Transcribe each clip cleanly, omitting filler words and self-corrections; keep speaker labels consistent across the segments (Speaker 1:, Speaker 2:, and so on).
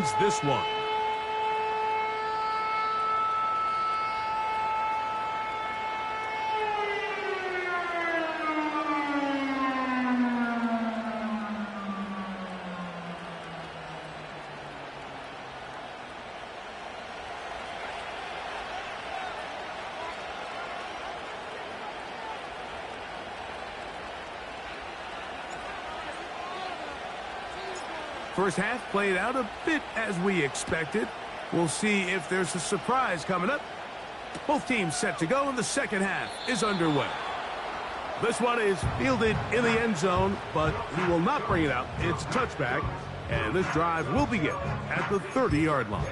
Speaker 1: wins this one. First half played out a bit as we expected. We'll see if there's a surprise coming up. Both teams set to go, and the second half is underway. This one is fielded in the end zone, but he will not bring it out. It's a touchback, and this drive will begin at the 30-yard line.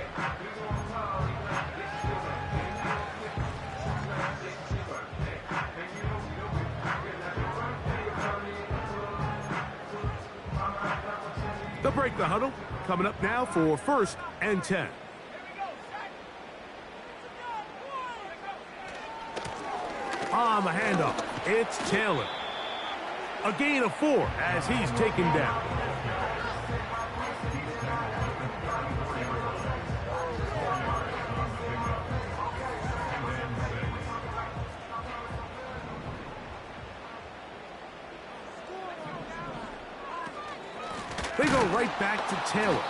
Speaker 1: They'll break the huddle. Coming up now for 1st and 10. On the handoff, it's Taylor. A gain of 4 as he's taken down. They go right back to Taylor.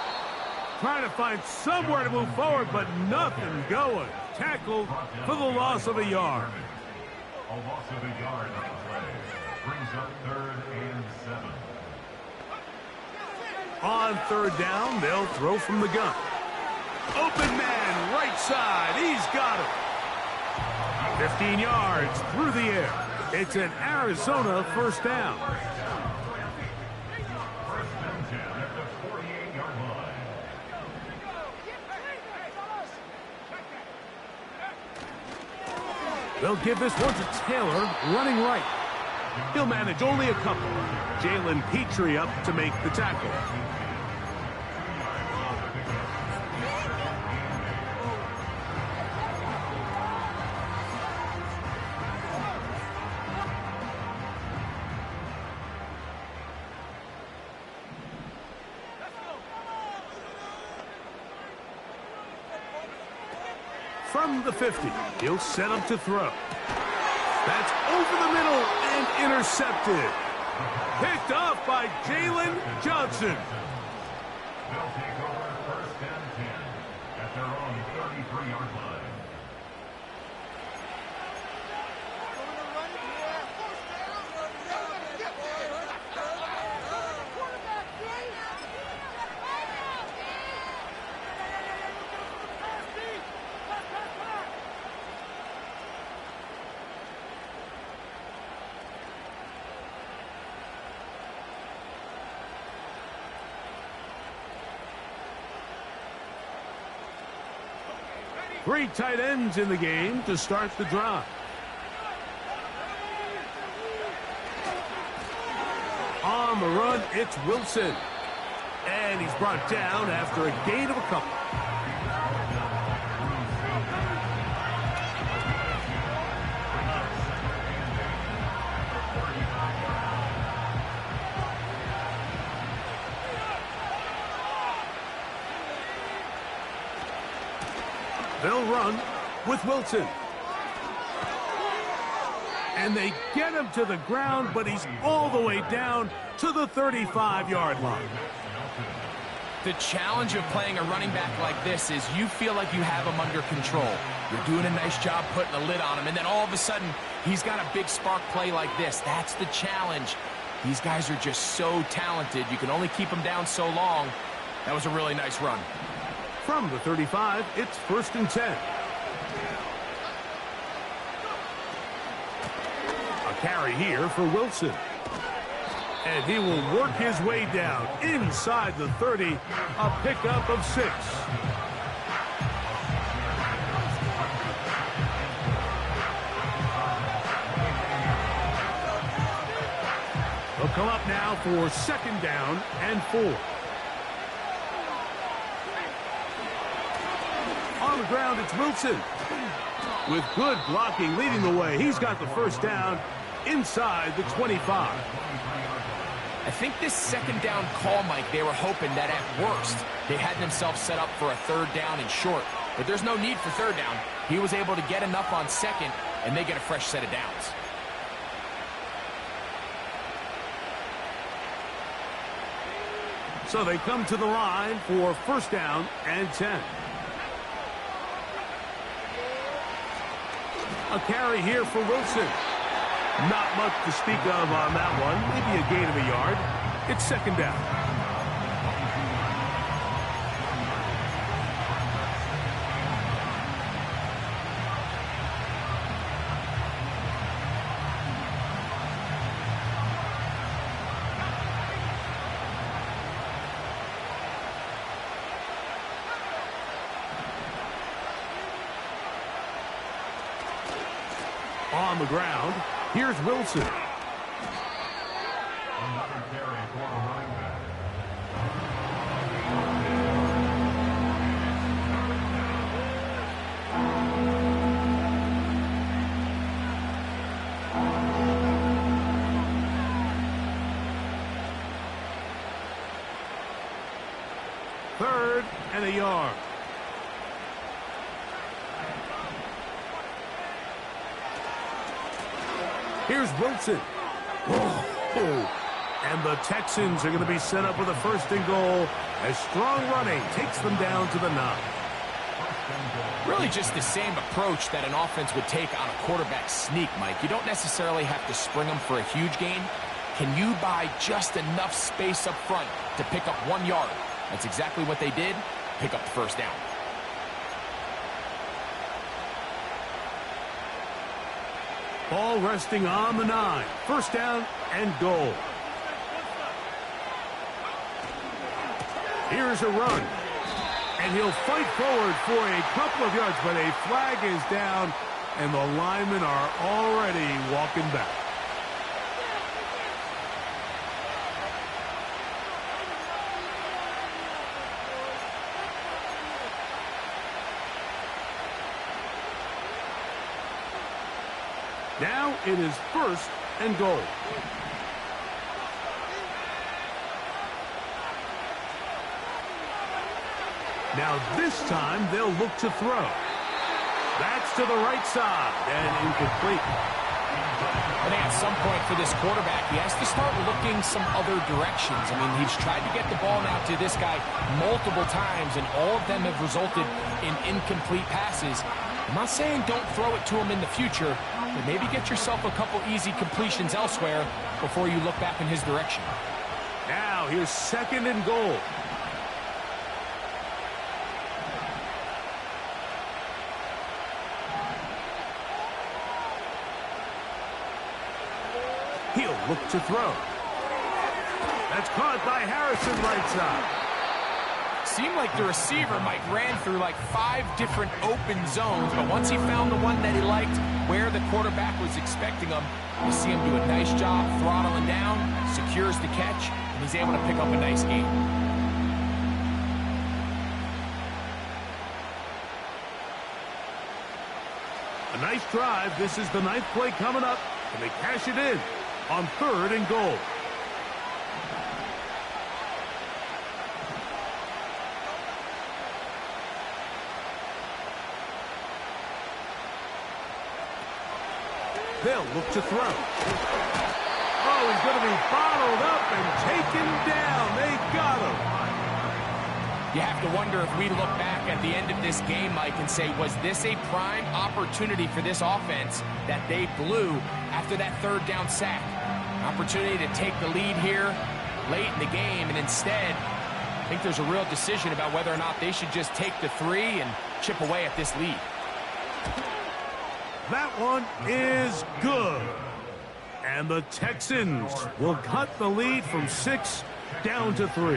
Speaker 1: Trying to find somewhere to move forward, but nothing going. Tackled for the loss of a yard.
Speaker 2: A loss of a yard on the play. Brings up 3rd and 7.
Speaker 1: On 3rd down, they'll throw from the gun. Open man, right side. He's got it. 15 yards through the air. It's an Arizona 1st down. They'll give this one to Taylor, running right. He'll manage only a couple. Jalen Petrie up to make the tackle. From the 50, he'll set up to throw. That's over the middle and intercepted. Picked off by Jalen Johnson.
Speaker 2: They'll take over 1st and 10 at their own 33-yard line.
Speaker 1: Three tight ends in the game to start the drive. On the run, it's Wilson. And he's brought down after a gain of a couple. They'll run with Wilson. And they get him to the ground, but he's all the way down to the 35-yard line.
Speaker 3: The challenge of playing a running back like this is you feel like you have him under control. You're doing a nice job putting a lid on him, and then all of a sudden, he's got a big spark play like this. That's the challenge. These guys are just so talented. You can only keep them down so long. That was a really nice run.
Speaker 1: From the 35, it's 1st and 10. A carry here for Wilson. And he will work his way down inside the 30, a pickup of 6. They'll come up now for 2nd down and 4. On the ground, it's Wilson. With good blocking leading the way, he's got the 1st down inside the 25.
Speaker 3: I think this second down call, Mike, they were hoping that at worst they had themselves set up for a third down and short. But there's no need for third down. He was able to get enough on second, and they get a fresh set of downs.
Speaker 1: So they come to the line for first down and 10. A carry here for Wilson. Not much to speak of on that one. Maybe a gain of a yard. It's second down. On the ground, here's Wilson.
Speaker 2: Another carry for the running back.
Speaker 1: Third and a yard. Here's Wilson. Whoa. And the Texans are going to be set up with a first and goal as strong running takes them down to the 9.
Speaker 3: Really just the same approach that an offense would take on a quarterback sneak, Mike. You don't necessarily have to spring them for a huge gain. Can you buy just enough space up front to pick up 1 yard? That's exactly what they did. Pick up the first down.
Speaker 1: Ball resting on the 9. First down and goal. Here's a run. And he'll fight forward for a couple of yards, but a flag is down, and the linemen are already walking back. Now it is first and goal. Now this time they'll look to throw. That's to the right side and incomplete.
Speaker 3: I think at some point for this quarterback, he has to start looking some other directions. I mean, he's tried to get the ball now to this guy multiple times, and all of them have resulted in incomplete passes. I'm not saying don't throw it to him in the future, but maybe get yourself a couple easy completions elsewhere before you look back in his direction.
Speaker 1: Now here's second and goal. He'll look to throw. That's caught by Harrison right side.
Speaker 3: Seemed like the receiver, Mike, ran through like 5 different open zones, but once he found the one that he liked, where the quarterback was expecting him, you see him do a nice job throttling down, secures the catch, and he's able to pick up a nice gain.
Speaker 1: A nice drive. This is the 9th play coming up, and they cash it in on third and goal. They'll look to throw. Oh, he's going to be bottled up and taken down. They got him.
Speaker 3: You have to wonder if we look back at the end of this game, Mike, and say, was this a prime opportunity for this offense that they blew after that third down sack? Opportunity to take the lead here late in the game, and instead, I think there's a real decision about whether or not they should just take the 3 and chip away at this lead.
Speaker 1: That one is good. And the Texans will cut the lead from 6 down to 3.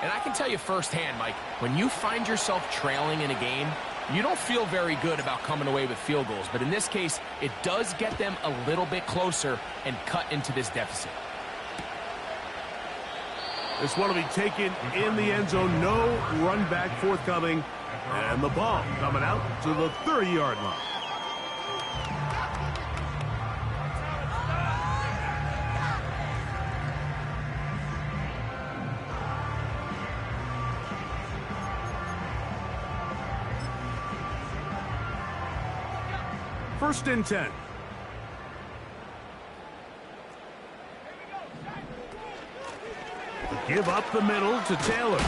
Speaker 3: And I can tell you firsthand, Mike, when you find yourself trailing in a game, you don't feel very good about coming away with field goals. But in this case, it does get them a little bit closer and cut into this deficit.
Speaker 1: This one will be taken in the end zone. No run back forthcoming. And the ball coming out to the 30-yard line. 1st and 10. Give up the middle to Taylor.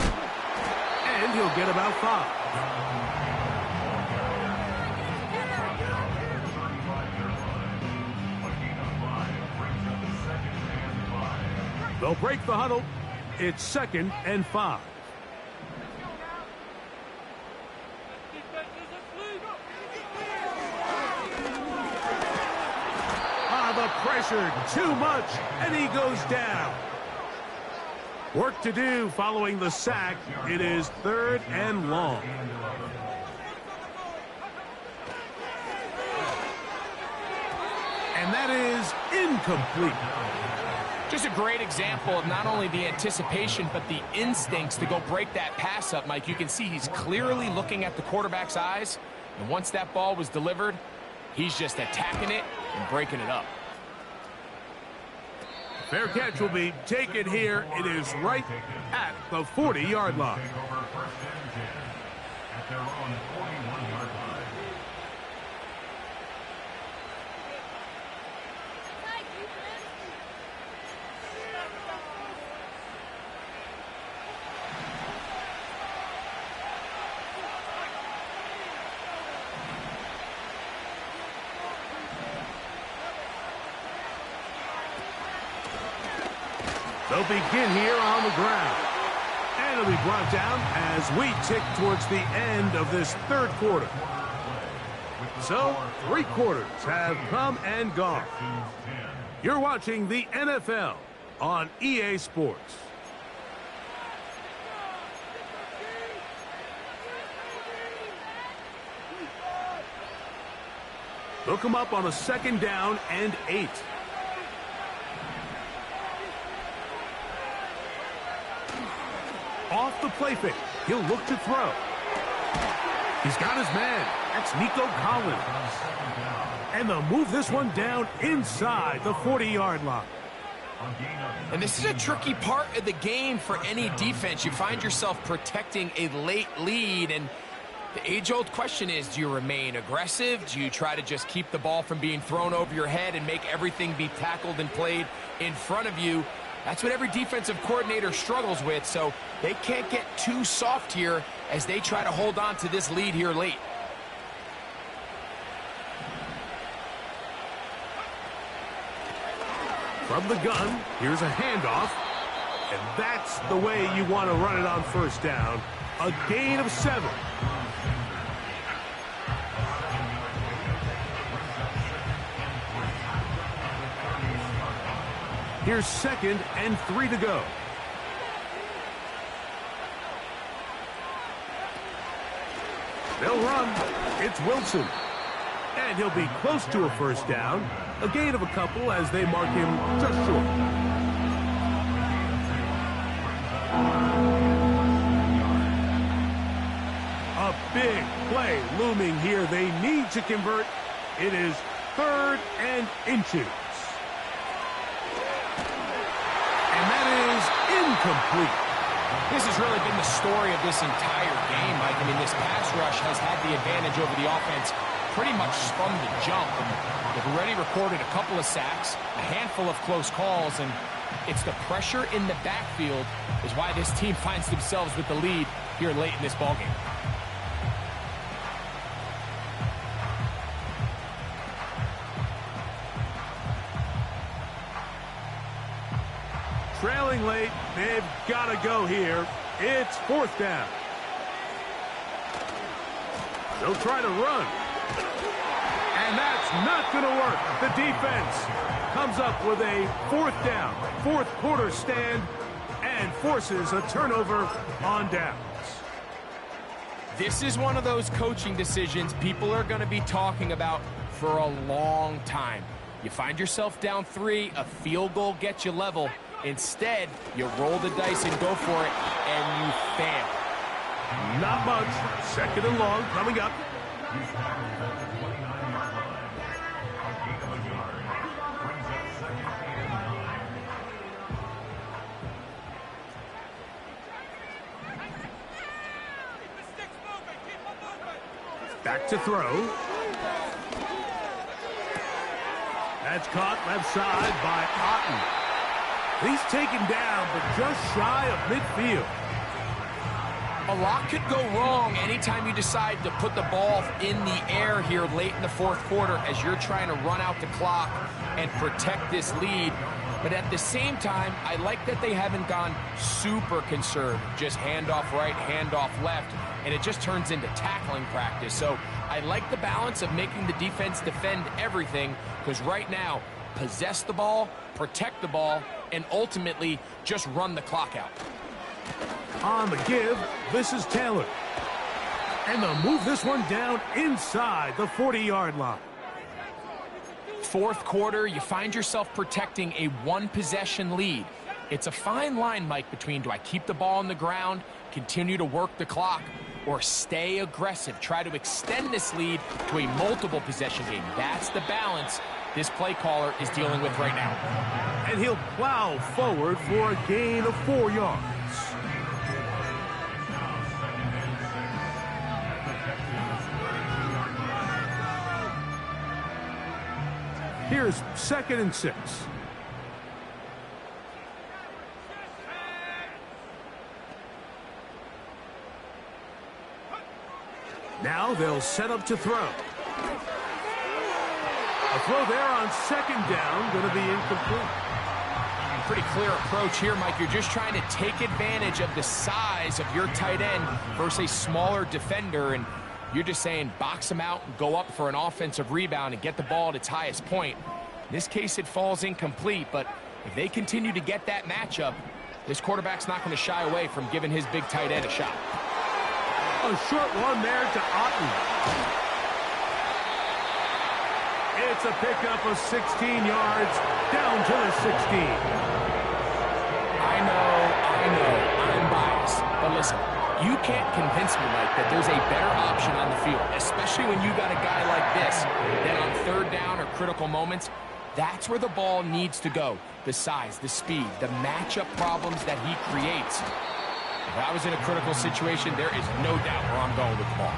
Speaker 1: And he'll get about 5. They'll break the huddle. It's 2nd and 5. The pressure, too much, and he goes down. Work to do following the sack. It is 3rd and long. And that is incomplete.
Speaker 3: Just a great example of not only the anticipation, but the instincts to go break that pass up, Mike. You can see he's clearly looking at the quarterback's eyes. And once that ball was delivered, he's just attacking it and breaking it up.
Speaker 1: Fair catch will be taken here. It is right at the 40-yard line.
Speaker 2: At their own 41-yard line.
Speaker 1: They'll begin here on the ground. And it'll be brought down as we tick towards the end of this 3rd quarter. So, 3 quarters have come and gone. You're watching the NFL on EA Sports. They'll come up on a 2nd down and 8. Off the play fake. He'll look to throw. He's got his man. That's Nico Collins. And they'll move this one down inside the 40-yard line.
Speaker 3: And this is a tricky part of the game for any defense. You find yourself protecting a late lead, and the age-old question is, do you remain aggressive? Do you try to just keep the ball from being thrown over your head and make everything be tackled and played in front of you? That's what every defensive coordinator struggles with, so they can't get too soft here as they try to hold on to this lead here late.
Speaker 1: From the gun, here's a handoff, and that's the way you want to run it on 1st down. A gain of 7. Here's 2nd and 3 to go. They'll run. It's Wilson. And he'll be close to a 1st down. A gain of a couple as they mark him just short. A big play looming here. They need to convert. It is 3rd and inches. And that is incomplete.
Speaker 3: This has really been the story of this entire game, Mike. I mean, this pass rush has had the advantage over the offense pretty much from the jump. And they've already recorded a couple of sacks, a handful of close calls, and it's the pressure in the backfield is why this team finds themselves with the lead here late in this ballgame.
Speaker 1: Trailing late, they've got to go here. It's 4th down. They'll try to run. And that's not going to work. The defense comes up with a 4th down, 4th quarter stand, and forces a turnover on downs.
Speaker 3: This is one of those coaching decisions people are going to be talking about for a long time. You find yourself down 3, a field goal gets you level. Instead, you roll the dice and go for it, and you fail.
Speaker 1: Not much. 2nd and long coming up. Back to throw. That's caught left side by Otten. He's taken down, but just shy of midfield.
Speaker 3: A lot could go wrong anytime you decide to put the ball in the air here late in the fourth quarter as you're trying to run out the clock and protect this lead. But at the same time, I like that they haven't gone super conservative. Just handoff right, handoff left, and it just turns into tackling practice. So I like the balance of making the defense defend everything, because right now, possess the ball, protect the ball, and ultimately just run the clock out.
Speaker 1: On the give, this is Taylor. And they'll move this one down inside the 40-yard line.
Speaker 3: Fourth quarter, you find yourself protecting a one-possession lead. It's a fine line, Mike, between do I keep the ball on the ground, continue to work the clock, or stay aggressive, try to extend this lead to a multiple possession game. That's the balance this play caller is dealing with right now.
Speaker 1: And he'll plow forward for a gain of 4 yards. Here's 2nd and 6. Now they'll set up to throw. A throw there on 2nd down, going to be incomplete.
Speaker 3: Pretty clear approach here, Mike. You're just trying to take advantage of the size of your tight end versus a smaller defender, and you're just saying box him out and go up for an offensive rebound and get the ball at its highest point. In this case, it falls incomplete, but if they continue to get that matchup, this quarterback's not going to shy away from giving his big tight end a shot.
Speaker 1: A short one there to Otten. It's a pickup of 16 yards down to the 16.
Speaker 3: I know, I'm biased, but listen, you can't convince me, Mike, that there's a better option on the field, especially when you got a guy like this that on 3rd down or critical moments, that's where the ball needs to go. The size, the speed, the matchup problems that he creates. If I was in a critical situation, there is no doubt where I'm going with the ball.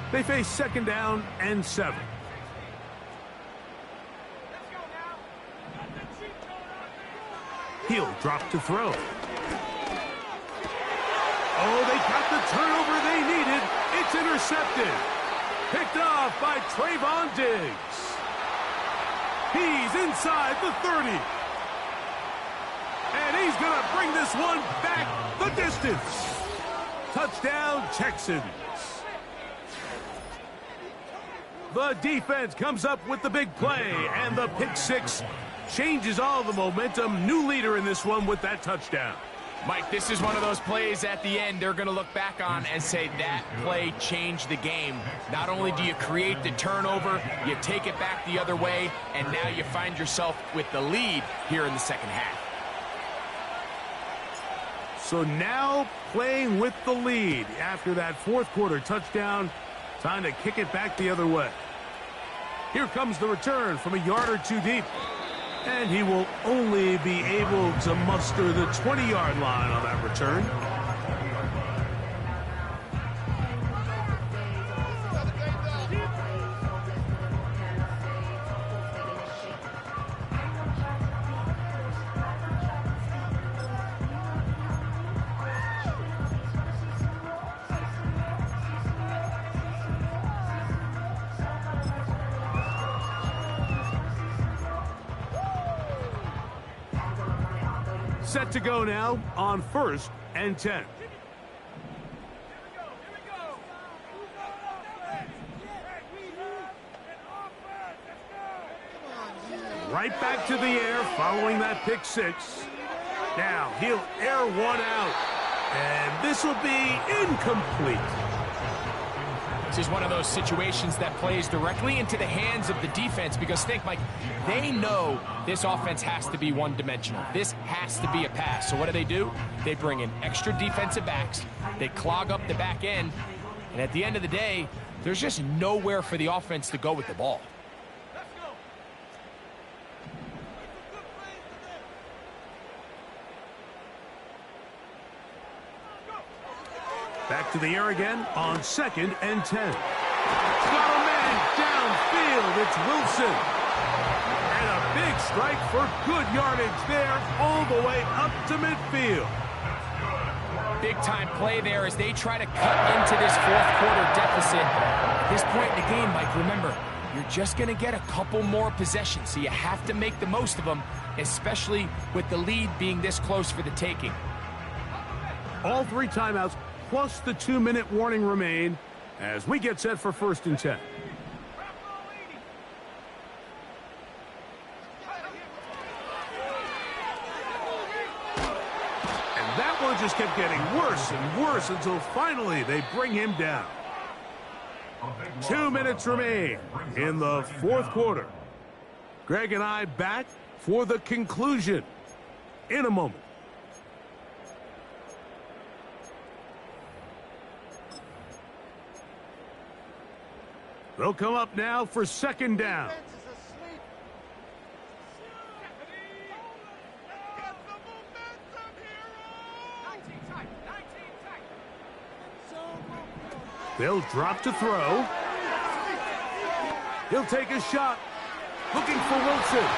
Speaker 1: They face 2nd down and 7. He'll drop to throw. Oh, they got the turnover they needed. It's intercepted. Picked off by Trayvon Diggs. He's inside the 30. And he's going to bring this one back the distance. Touchdown, Texans. The defense comes up with the big play, and the pick 6 changes all the momentum. New leader in this one with that touchdown.
Speaker 3: Mike, this is one of those plays at the end they're going to look back on and say that play changed the game. Not only do you create the turnover, you take it back the other way, and now you find yourself with the lead here in the 2nd half.
Speaker 1: So now playing with the lead after that 4th quarter touchdown, time to kick it back the other way. Here comes the return from a yard or 2 deep. And he will only be able to muster the 20-yard line on that return. Set to go now on 1st and 10. Right back to the air following that pick 6. Now he'll air one out, and this will be incomplete.
Speaker 3: This is one of those situations that plays directly into the hands of the defense, because think, Mike, they know this offense has to be one-dimensional. This has to be a pass. So what do? They bring in extra defensive backs. They clog up the back end. And at the end of the day, there's just nowhere for the offense to go with the ball.
Speaker 1: Back to the air again on 2nd and 10. Got a man downfield. It's Wilson. And a big strike for good yardage there all the way up to midfield.
Speaker 3: Big-time play there as they try to cut into this fourth-quarter deficit. At this point in the game, Mike, remember, you're just going to get a couple more possessions, so you have to make the most of them, especially with the lead being this close for the taking.
Speaker 1: All 3 timeouts plus the 2-minute warning remain as we get set for 1st and 10. And that one just kept getting worse and worse until finally they bring him down. 2 minutes remain in the 4th quarter. Greg and I back for the conclusion in a moment. They'll come up now for 2nd down. They'll drop to throw. He'll take a shot. Looking for Wilson.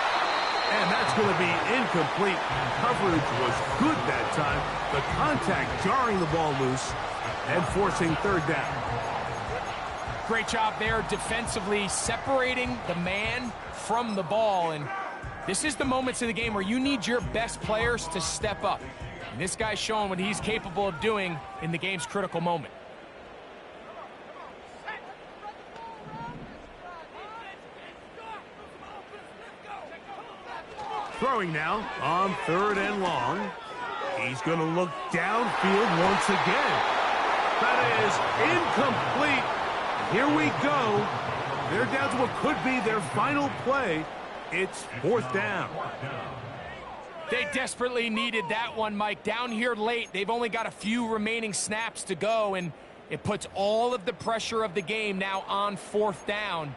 Speaker 1: And that's going to be incomplete. Coverage was good that time. The contact jarring the ball loose and forcing 3rd down.
Speaker 3: Great job there defensively, separating the man from the ball. And this is the moments of the game where you need your best players to step up. And this guy's showing what he's capable of doing in the game's critical moment.
Speaker 1: Throwing now on 3rd and long. He's going to look downfield once again. That is incomplete. Here we go. They're down to what could be their final play. It's 4th down.
Speaker 3: They desperately needed that one, Mike. Down here late, they've only got a few remaining snaps to go, and it puts all of the pressure of the game now on 4th down.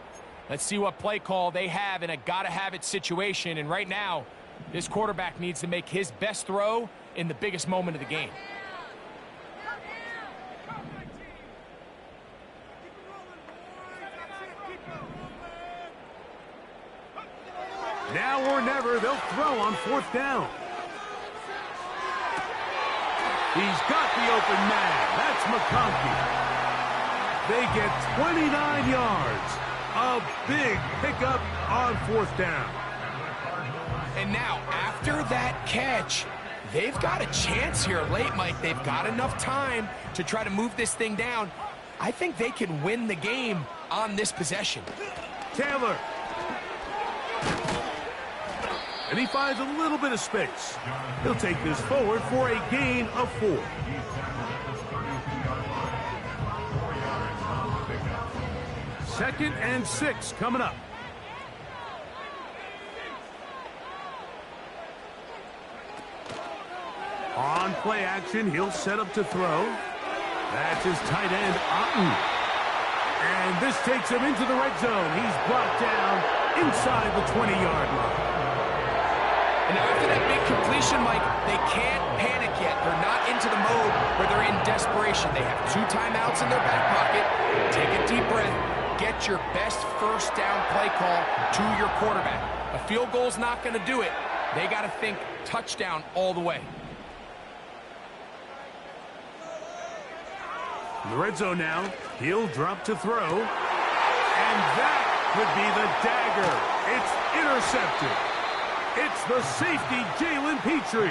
Speaker 3: Let's see what play call they have in a gotta-have-it situation. And right now, this quarterback needs to make his best throw in the biggest moment of the game.
Speaker 1: Now or never, they'll throw on 4th down. He's got the open man. That's McConkey. They get 29 yards. A big pickup on 4th down.
Speaker 3: And now, after that catch, they've got a chance here late, Mike. They've got enough time to try to move this thing down. I think they can win the game on this possession.
Speaker 1: Taylor. And he finds a little bit of space. He'll take this forward for a gain of 4. Second and 6 coming up. On play action, he'll set up to throw. That's his tight end, Otten. And this takes him into the red zone. He's brought down inside the 20-yard line.
Speaker 3: And now after that big completion, Mike, they can't panic yet. They're not into the mode where they're in desperation. They have 2 timeouts in their back pocket. Take a deep breath. Get your best 1st down play call to your quarterback. A field goal's not going to do it. They got to think touchdown all the way.
Speaker 1: In the red zone now, he'll drop to throw. And that could be the dagger. It's intercepted. It's the safety, Jalen Petrie.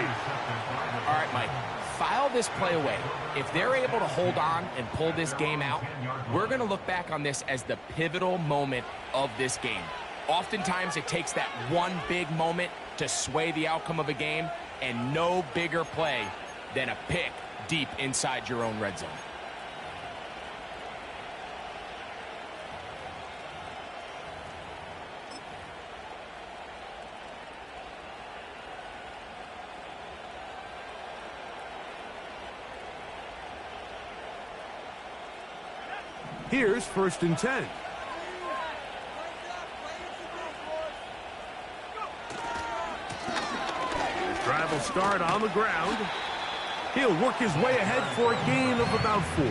Speaker 3: All right, Mike, file this play away. If they're able to hold on and pull this game out, we're going to look back on this as the pivotal moment of this game. Oftentimes, it takes that one big moment to sway the outcome of a game, and no bigger play than a pick deep inside your own red zone.
Speaker 1: Here's 1st and 10. The drive will start on the ground. He'll work his way ahead for a gain of about 4.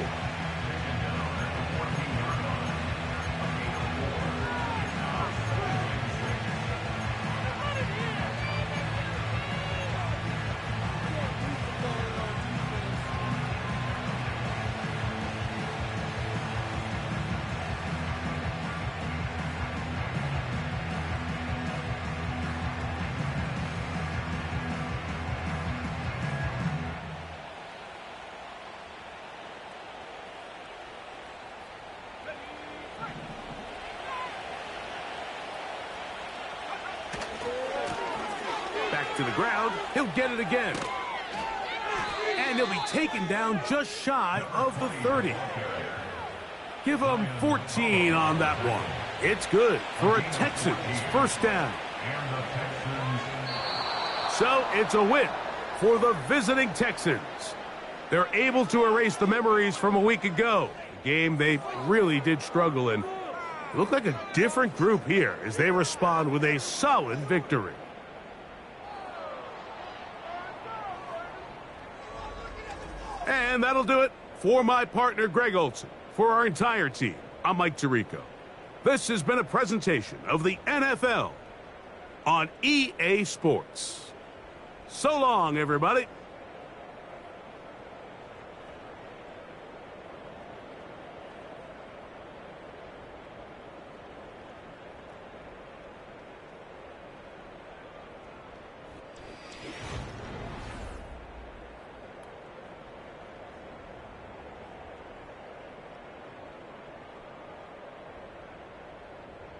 Speaker 1: Back to the ground. He'll get it again. And he'll be taken down just shy of the 30. Give him 14 on that one. It's good for a Texans first down. So it's a win for the visiting Texans. They're able to erase the memories from a week ago. A game they really did struggle in. It looked like a different group here as they respond with a solid victory. And that'll do it for my partner, Greg Olson. For our entire team, I'm Mike Tirico. This has been a presentation of the NFL on EA Sports. So long, everybody.